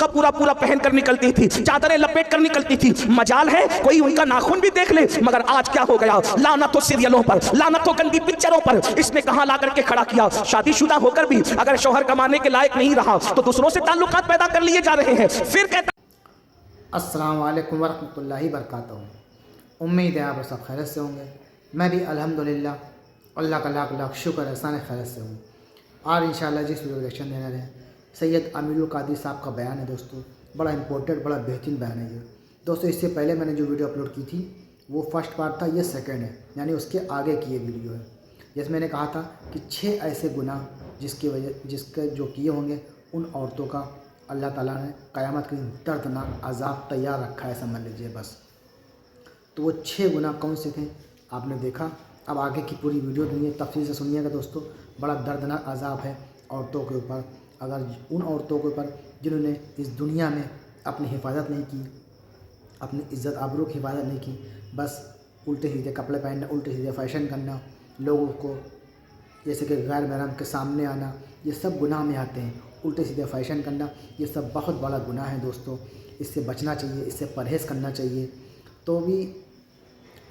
برقع پورا پورا پہن کر نکلتی تھی، چادریں لپیٹ کر نکلتی تھی، مجال ہے کوئی ان کا ناخن بھی دیکھ لے۔ مگر آج کیا ہو گیا؟ لعنت ہو سیریلوں پر، لعنت ہو گندی پکچروں پر، اس نے کہاں لا کر کے کھڑا کیا۔ شادی شدہ ہو کر بھی اگر شوہر کمانے کے لائق نہیں رہا تو دوسروں سے تعلقات پیدا کر لیے جا رہے ہیں۔ پھر کہتا السلام علیکم ورحمۃ اللہ وبرکاتہ۔ امید ہے آپ سب خیریت سے ہوں گے۔ میں بھی الحمدللہ اللہ کا لاکھ لاکھ شکر احسان خیریت سے ہوں۔ اور انشاءاللہ جس ویڈیو ریئیکشن دینے رہے ہیں سید امیر القادری صاحب کا بیان ہے دوستو، بڑا امپورٹنٹ بڑا بہترین بیان ہے یہ دوستو۔ اس سے پہلے میں نے جو ویڈیو اپلوڈ کی تھی وہ فرسٹ پارٹ تھا، یہ سیکنڈ ہے، یعنی اس کے آگے کی یہ ویڈیو ہے، جس میں نے کہا تھا کہ 6 ایسے گناہ جس کے جو کیے ہوں گے ان عورتوں کا اللہ تعالیٰ نے قیامت کے دردناک عذاب تیار رکھا ہے، سمجھ لیجیے بس۔ تو وہ 6 گناہ کون سے تھے آپ نے دیکھا۔ اب آگے کی پوری ویڈیو سنیے، تفصیل سے سنیے گا دوستو۔ بڑا دردناک عذاب ہے عورتوں کے اوپر، اگر ان عورتوں کے اوپر جنہوں نے اس دنیا میں اپنی حفاظت نہیں کی، اپنی عزت آبرو کی حفاظت نہیں کی، بس الٹے سیدھے کپڑے پہننا، الٹے سیدھے فیشن کرنا، لوگوں کو جیسے کہ غیر محرم کے سامنے آنا، یہ سب گناہ میں آتے ہیں۔ الٹے سیدھے فیشن کرنا یہ سب بہت بڑا گناہ ہے دوستو، اس سے بچنا چاہیے، اس سے پرہیز کرنا چاہیے، تو بھی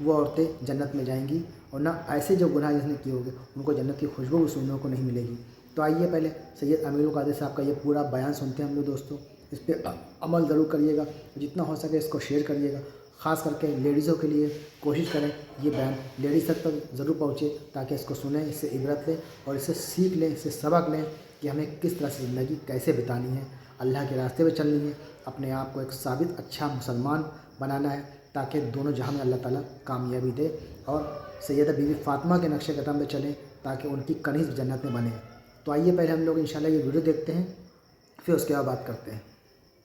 وہ عورتیں جنت میں جائیں گی، اور نہ ایسے جو گناہ جس نے کیے ہوگے ان کو جنت کی خوشبو بھی سننے کو نہیں ملے گی۔ تو آئیے پہلے سید امیر القادری صاحب کا یہ پورا بیان سنتے ہیں ہم لوگ دوستو۔ اس پہ عمل ضرور کریے گا، جتنا ہو سکے اس کو شیئر کریے گا، خاص کر کے لیڈیزوں کے لیے کوشش کریں یہ بیان لیڈیز تک ضرور پہنچے، تاکہ اس کو سنیں، اس سے عبرت لیں اور اس سے سیکھ لیں، اس سے سبق لیں کہ ہمیں کس طرح سے زندگی کیسے بتانی ہے، اللہ کے راستے پہ چلنی ہے، اپنے آپ کو ایک ثابت اچھا مسلمان بنانا ہے، تاکہ دونوں جہاں میں اللہ تعالیٰ کامیابی دے، اور سیدہ بی بی فاطمہ کے نقش قدم پہ چلیں تاکہ ان کی کنیز جنت میں بنے۔ تو آئیے پہلے ہم لوگ انشاءاللہ یہ ویڈیو دیکھتے ہیں، پھر اس کے بعد بات کرتے ہیں۔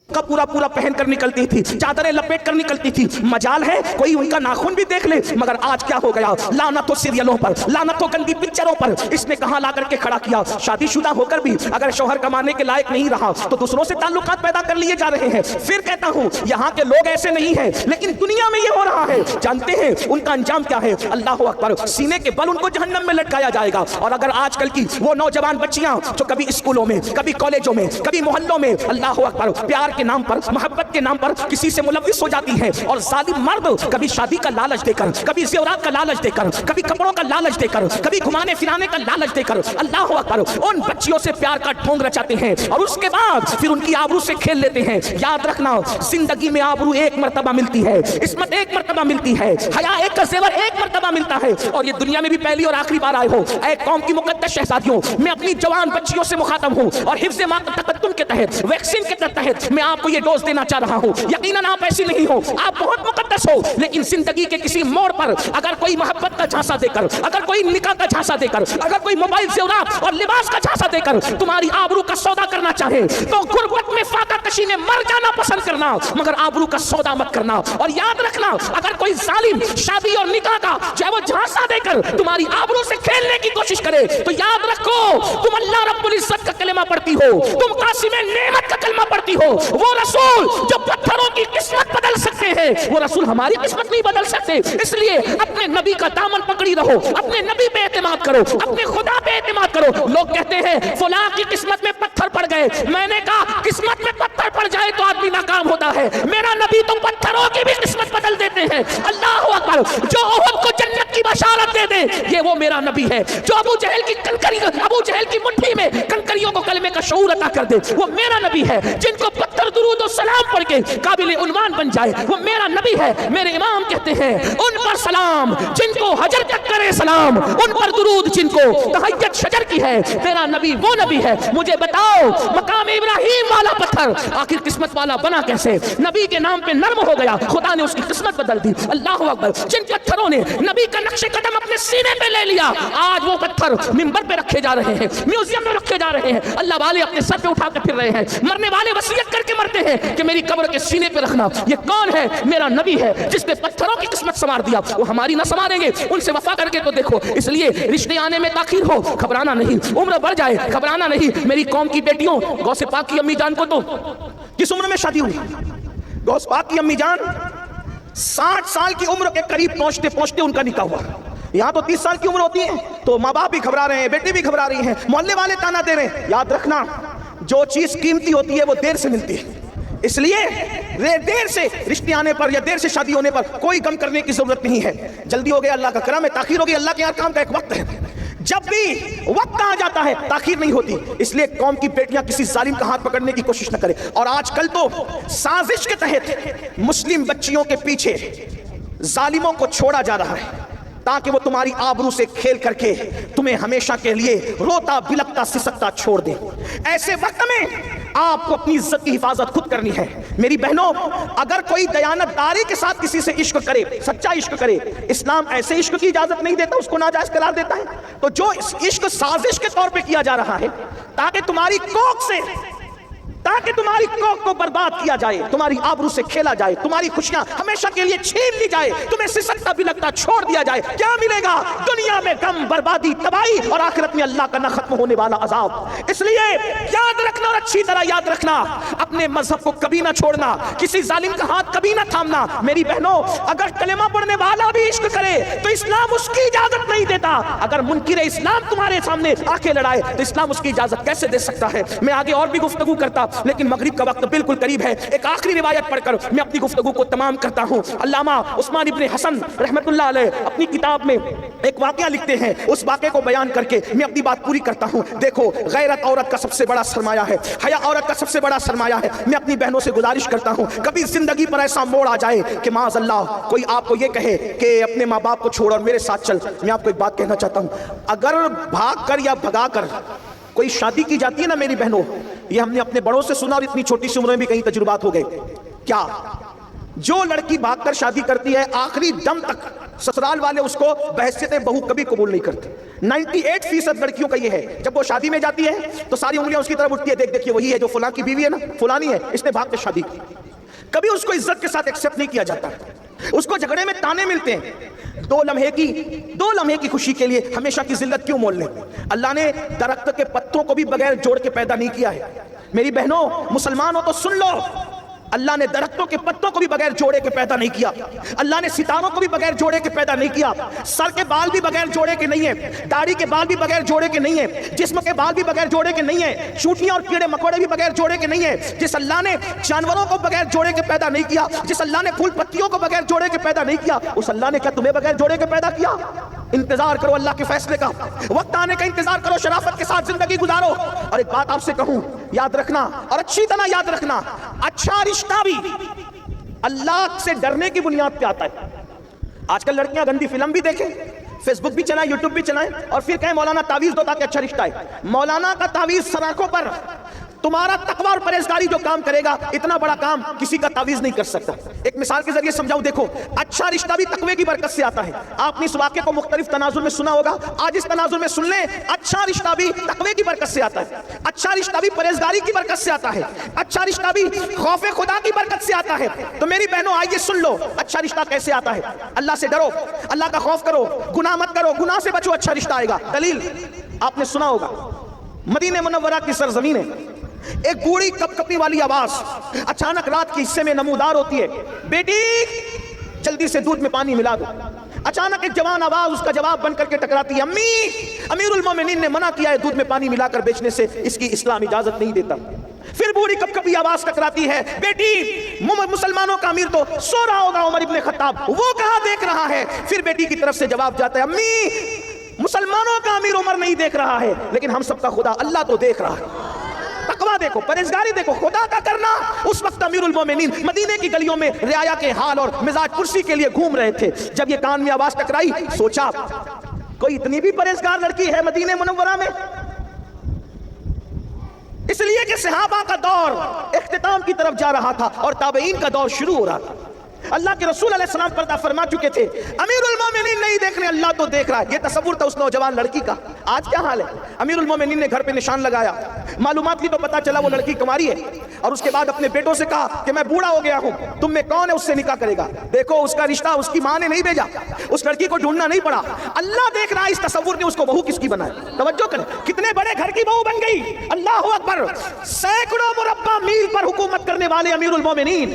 کا پورا پورا پہن کر نکلتی تھی، چادریں لپیٹ کر نکلتی تھی، مجال ہے کوئی ان کا ناخن بھی دیکھ لے۔ مگر آج کیا ہو گیا؟ لعنت ہو سیریلوں پر، لعنت ہو گندی پکچروں پر، اس نے کہاں لا کر کے کھڑا کیا۔ شادی شدہ ہو کر بھی اگر شوہر کمانے کے لائق نہیں رہا تو دوسروں سے تعلقات پیدا کر لیے جا رہے ہیں۔ پھر کہتا ہوں یہاں کے لوگ ایسے نہیں ہیں، لیکن دنیا میں یہ ہو رہا ہے۔ جانتے ہیں ان کا انجام کیا ہے؟ اللہ اکبر، سینے کے بل ان کو جہنم میں لٹکایا جائے گا۔ اور اگر آج کل کی وہ نوجوان بچیاں جو کبھی اسکولوں میں، کبھی کالجوں میں، کبھی محلوں میں اللہ اکبر پیار کے نام پر، محبت کے نام پر کسی سے ملوث ہو جاتی ہیں، اور ظالم مرد کبھی شادی کا لالچ دے کر، کبھی زیورات کا لالچ دے کر، کبھی کپڑوں کا لالچ دے کر، کبھی گھمانے پھرانے کا لالچ دے کر اللہ اکبر ان بچیوں سے پیار کا ڈھونگ رچاتے ہیں، اور اس کے بعد پھر ان کی آبرو سے کھیل لیتے ہیں۔ یاد رکھنا، زندگی میں آبرو ایک مرتبہ ملتی ہے، عصمت ایک مرتبہ ملتی ہے، حیا ایک کا زیور ایک مرتبہ ملتا ہے، اور یہ دنیا میں بھی پہلی اور آخری بار آئے ہو۔ اے قوم کی مقدس شہزادیوں، میں اپنی جوان بچیوں سے مخاطب ہوں، اور حفظ ماں تقدم کے تحت، ویکسین کے تحت میں آپ کو یہ ڈوز دینا چاہ رہا ہوں۔ یقیناً آپ ایسی نہیں ہو، آپ بہت مقدس ہو، لیکن زندگی کے کسی موڑ پر اگر کوئی محبت کا جھانسا دے کر، اگر کوئی نکاح کا جھانسا دے کر، اگر کوئی موبائل زیورات اور لباس کا جھانسا دے کر تمہاری آبرو کا سودا کرنا چاہے تو غربت میں فاقہ کشی میں مر جانا پسند کرنا، مگر آبرو کا سودا مت کرنا۔ اور یاد رکھنا، اگر کوئی ظالم شادی اور نکاح کا چاہے وہ جھانسا دے کر تمہاری آبرو سے کھیلنے کی کوشش کرے تو یاد رکھو، تم اللہ رب العزت کا کلمہ پڑھتی ہو، تم قاسم نعمت کا کلمہ پڑھتی ہو، وہ رسول جو پتھروں کی قسمت بدل سکتے ہیں، وہ رسول ہماری قسمت نہیں بدل سکتے۔ اس لیے اپنے نبی کا دامن پکڑی رہو، اپنے نبی پہ اعتماد کرو، اپنے خدا پہ اعتماد کرو۔ لوگ کہتے ہیں فلاں کی قسمت میں پتھر پڑ گئے، میں نے کہا قسمت میں پتھر پڑ جائے تو آدمی ناکام ہوتا ہے، میرا نبی تو پتھروں کی بھی قسمت بدل دیتے ہیں۔ اللہ اکبر، جو احد کو جنت کی بشارت دے دے یہ وہ میرا نبی ہے، جو ابو جہل کی مٹھی میں کنکریوں کو کلمے کا شعور عطا کر دے وہ میرا نبی ہے، جن کو پتھر درود و سلام پڑھ کے قابل عنوان بن جائے وہ میرا نبی ہے۔ میرے امام کہتے ہیں ان پر سلام جن کو حجر تک کرے سلام، ان پر درود جن کو تحیت شجر کی ہے، میرا نبی وہ نبی ہے۔ مجھے بتاؤ مقام ابراہیم والا پتھر آخر قسمت والا بنا کیسے؟ نبی کے نام پہ نرم ہو گیا، خدا نے اس کی قسمت بدل دی۔ اللہ اکبر، جن پتھروں نے نبی کا نقش قدم اپنے سینے پہ لے لیا آج وہ پتھر منبر پہ رکھے جا رہے ہیں، میوزیم میں رکھے جا رہے ہیں، اللہ والے اپنے سر پہ اٹھا کے پھر رہے ہیں، مرنے والے وصیت کر کے مرتے ہیں کہ میری قبر کے سینے پہ رکھنا۔ یہ کون ہے؟ میرا نبی ہے، جس نے پتھروں کی قسمت سنوار دیا، وہ ہماری نہ سنواریں گے، ان سے وفا کر کے تو دیکھو۔ اس لیے رشتے آنے میں تاخیر ہو گھبرانا نہیں، عمر بڑھ جائے گھبرانا نہیں۔ میری قوم کی بیٹیوں، غوث پاک کی امی جان کو تو کس عمر میں شادی ہوئی؟ غوث پاک کی امی جان 60 سال کی عمر کے قریب پہنچتے پہنچتے ان کا نکاح ہوا۔ یہاں تو 30 سال کی عمر ہوتی ہے تو ماں باپ بھی گھبرا رہے ہیں، بیٹی بھی گھبرا رہی ہیں، محلے والے تانا دے رہے ہیں۔ یاد رکھنا، جو چیز قیمتی ہوتی ہے وہ دیر سے ملتی ہے، اس لیے دیر سے رشتے آنے پر یا دیر سے شادی ہونے پر کوئی غم کرنے کی ضرورت نہیں ہے. جلدی ہو گیا اللہ کا کرم ہے, تاخیر ہو گئی اللہ کے یہاں کام کا ایک وقت ہے. جب بھی وقت آ جاتا ہے تاخیر نہیں ہوتی. اس لیے قوم کی بیٹیاں کسی ظالم کا ہاتھ پکڑنے کی کوشش نہ کرے. اور آج کل تو سازش کے تحت مسلم بچیوں کے پیچھے ظالموں کو چھوڑا جا رہا ہے تاکہ وہ تمہاری آبرو سے کھیل کر کے تمہیں ہمیشہ کے لیے روتا بلکتا سسکتا چھوڑ دیں. ایسے وقت میں آپ کو اپنی عزت کی حفاظت خود کرنی ہے. میری بہنوں, اگر کوئی دیانت داری کے ساتھ کسی سے عشق کرے, سچا عشق کرے, اسلام ایسے عشق کی اجازت نہیں دیتا, اس کو ناجائز قرار دیتا ہے. تو جو عشق سازش کے طور پہ کیا جا رہا ہے تاکہ تمہاری کوکھ کو برباد کیا جائے, تمہاری آبرو سے کھیلا جائے, تمہاری خوشیاں ہمیشہ کے لیے چھین لی جائے, تمہیں سسکتا بلکتا چھوڑ دیا جائے, کیا ملے گا؟ دنیا میں غم, بربادی, تباہی, اور آخرت میں اللہ کا نہ ختم ہونے والا عذاب. اس لیے یاد رکھنا, اور اچھی طرح یاد رکھنا, اپنے مذہب کو کبھی نہ چھوڑنا, کسی ظالم کا ہاتھ کبھی نہ تھامنا. میری بہنوں, اگر کلمہ پڑھنے والا بھی عشق کرے تو اسلام اس کی اجازت نہیں دیتا. اگر منکر اسلام تمہارے سامنے آنکھیں لڑائے تو اسلام اس کی اجازت کیسے دے سکتا ہے؟ میں آگے اور بھی گفتگو کرتا, لیکن مغرب کا وقت بالکل قریب ہے. ایک آخری روایت پڑھ کر میں اپنی گفتگو کو تمام کرتا ہوں. علامہ عثمان ابن حسن رحمت اللہ علیہ اپنی کتاب میں ایک واقعہ لکھتے ہیں. اس واقعے کو بیان کر کے میں اپنی بات پوری کرتا ہوں. دیکھو, غیرت عورت کا سب سے بڑا سرمایہ ہے, حیا عورت کا سب سے بڑا سرمایہ ہے. میں اپنی بہنوں سے گزارش کرتا ہوں, کبھی زندگی پر ایسا موڑ آ جائے کہ معاذ اللہ کوئی آپ کو یہ کہے کہ اپنے ماں باپ کو چھوڑ اور میرے ساتھ چل, میں آپ کو ایک بات کہنا چاہتا ہوں. اگر بھاگ کر یا بھگا کر کوئی شادی کی جاتی ہے نا میری بہنوں, یہ ہم نے اپنے بڑوں سے سنا اور اتنی چھوٹی سی عمر میں بھی کئی تجربات ہو گئے. کیا جو لڑکی بھاگ کر شادی کرتی ہے آخری دم تک سسرال والے اس کو بحیثیت بہو کبھی قبول نہیں کرتے. 98% لڑکیوں کا یہ ہے, جب وہ شادی میں جاتی ہے تو ساری انگلیاں اس کی طرف اٹھتی ہے, دیکھ دیکھیے وہی ہے جو فلاں کی بیوی ہے نا, فلانی ہے, اس نے بھاگ کے شادی کی. کبھی اس کو عزت کے ساتھ ایکسپٹ نہیں کیا جاتا, اس کو جھگڑے میں تانے ملتے ہیں. دو لمحے کی خوشی کے لیے ہمیشہ کی ذلت کیوں مول لیں؟ اللہ نے درخت کے پتوں کو بھی بغیر جوڑ کے پیدا نہیں کیا ہے. میری بہنوں, مسلمان ہو تو سن لو, اللہ نے درختوں کے پتوں کو بھی بغیر جوڑے کے پیدا نہیں کیا. اللہ نے ستاروں کو بھی بغیر جوڑے کے پیدا نہیں کیا. سر کے بال بھی بغیر جوڑے کے نہیں ہیں, داڑھی کے بال بھی بغیر جوڑے کے نہیں ہیں, جسم کے بال بھی بغیر جوڑے کے نہیں ہیں, چونٹیاں اور کیڑے مکوڑے بھی بغیر جوڑے کے نہیں ہیں. جس اللہ نے جانوروں کو بغیر جوڑے کے پیدا نہیں کیا, جس اللہ نے پھول پتیوں کو بغیر جوڑے کے پیدا نہیں کیا, اس اللہ نے کیا تمہیں بغیر جوڑے کے پیدا کیا؟ انتظار کرو اللہ کے فیصلے کا, وقت آنے کا انتظار کرو, شرافت کے ساتھ زندگی گزارو. اور ایک بات آپ سے کہوں, یاد رکھنا, اور اچھی طرح یاد رکھنا, اچھا رشتہ بھی اللہ سے ڈرنے کی بنیاد پہ آتا ہے. آج کل لڑکیاں گندی فلم بھی دیکھیں, فیس بک بھی چلائیں, یوٹیوب بھی چلائیں, اور پھر کہیں مولانا تعویذ دو تاکہ اچھا رشتہ ہے. مولانا کا تعویذ سراخوں پر تمہارا تقوی اور پرہیزگاری جو کام کرے گا, اتنا بڑا کام کسی کا تعویذ نہیں کر سکتا. ایک مثال کے ذریعے سمجھاؤں, دیکھو, اچھا رشتہ بھی تقوی کی برکت سے آتا ہے. آپ نے اس واقعے کو مختلف تناظر میں سنا ہوگا, آج اس تناظر میں سن لیں. اچھا رشتہ بھی تقوی کی برکت سے آتا ہے, اچھا رشتہ بھی پرہیزگاری کی برکت سے آتا ہے, اچھا رشتہ بھی خوف خدا کی برکت سے آتا ہے. تو میری بہنوں آئیے سن لو, اچھا رشتہ کیسے آتا ہے. اللہ سے ڈرو, اللہ کا خوف کرو, گناہ مت کرو, گناہ سے بچو, اچھا رشتہ آئے گا. دلیل آپ نے سنا ہوگا, مدینہ منورہ کی سرزمین ہے, ایک بوڑھی کپ کپی والی آواز اچانک رات کے حصے میں نمودار ہوتی ہے, بیٹی جلدی سے دودھ میں پانی ملا دو. اچانک ایک جوان آواز اس کا جواب بن کر کے ٹکراتی ہے, امی, امیر المومنین نے منع کیا ہے دودھ میں پانی ملا کر بیچنے سے, اس کی اسلام اجازت نہیں دیتا. پھر بوڑھی کپ کپی آواز ٹکراتی ہے, بیٹی مسلمانوں کا امیر تو سو رہا ہوگا, عمر ابن خطاب, وہ کہاں دیکھ رہا ہے. پھر بیٹی کی طرف سے جواب جاتا ہے, امی مسلمانوں کا امیر عمر نہیں دیکھ رہا ہے, لیکن ہم سب کا خدا اللہ تو دیکھ رہا ہے. تقویٰ دیکھو, پرہیزگاری دیکھو, خدا کا کرنا. اس وقت امیر المومنین مدینے کی گلیوں میں رعایا کے حال اور مزاج پرسی کے لیے گھوم رہے تھے. جب یہ کان میں آواز ٹکرائی, سوچا کوئی اتنی بھی پرہیزگار لڑکی ہے مدینے منورہ میں. اس لیے کہ صحابہ کا دور اختتام کی طرف جا رہا تھا اور تابعین کا دور شروع ہو رہا تھا. اللہ کے رسول علیہ السلام پردہ فرما چکے تھے, امیر المومنین نہیں دیکھ رہے, اللہ تو دیکھ رہا ہے. یہ تصور تھا اس نوجوان لڑکی کا. آج کیا حال ہے؟ امیر المومنین نے گھر پہ نشان لگایا, معلومات لی تو پتا چلا وہ لڑکی کنواری ہے, اور اس کے بعد اپنے بیٹوں سے کہا کہ میں بوڑھا ہو گیا ہوں, تم میں کون ہے اس سے نکاح کرے گا. دیکھو, اس کا رشتہ اس کی ماں نے نہیں بھیجا, اس لڑکی کو ڈھونڈنا نہیں پڑا, اللہ دیکھ رہا ہے. اس تصور نے اس کو بہو کس کی بنایا. توجہ کریں, کتنے بڑے گھر کی بہو بن گئی. اللہ اکبر. سینکڑوں مربع میل پر حکومت کرنے والے امیر المومنین,